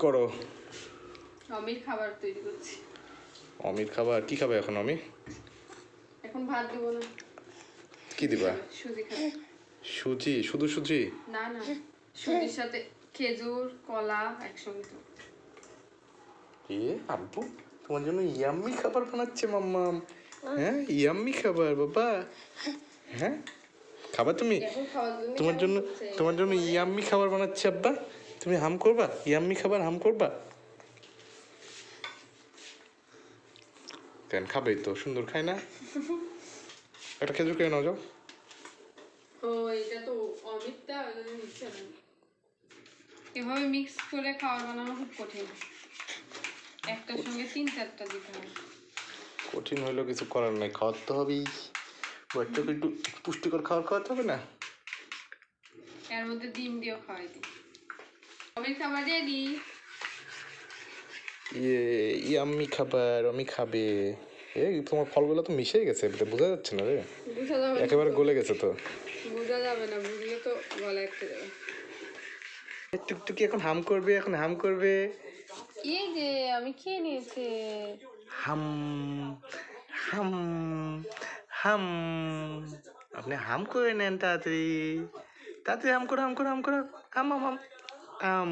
করো? অমির খাবার তৈরি করছি। অমির খাবার কি খাবে এখন অমি? এখন ভাত দিব না। কি দিবা? সুজি খাবে। সুজি? শুধু সুজি? না না, সুজির সাথে খেজুর কলা একসঙ্গে তো। এ আব্বু তোমার জন্য ইয়াম্মি খাবার বানাচ্ছে মাম্মাম। হ্যাঁ ইয়াম্মি খাবার বাবা। হ্যাঁ খাবার তুমি? এখন খাওয়ার জন্য তোমার জন্য তোমার জন্য ইয়াম্মি খাবার বানাচ্ছে আব্বা। তুমি হাম করবা? ইয়াম্মি খাবার হাম করবা? কেন খাবেই তো, সুন্দর খায় না? একটা খেজুর খেয়ে নাও যাও। ও এটা তো অমিতটা নিচ্ছে না। এভাবে মিক্স করে খাবার বানানো খুব কঠিন। একটার সঙ্গে 3-4টা দিতে হয়। কঠিন হইলেও কিছু করার নাই, খাওয়াতে তো হবেই। বাচ্চাকে একটু পুষ্টিকর খাবার খাওয়াতে হবে না? এর মধ্যে ডিম দিয়েও খাওয়াই দিই। অমির খাবার রেডি। ইয়াম্মি খাবার আমি খাবে। এই তোমার ফলগুলো তো মিশে গেছে, এটা বোঝা যাচ্ছে না রে। বুঝা যাবে না, একেবারে গলে গেছে তো। বুঝা যাবে না, বুঝলে তো গলায় একটা যাবে। টুকটুকি এখন হাম করবে, এখন হাম করবে। এই যে আমি খেয়ে নিয়েছে। হাম হাম হাম। আপনি হাম করে নেন তাড়াতাড়ি, তাড়াতাড়ি হাম করো হাম করো হাম করো। হাম হাম হাম আম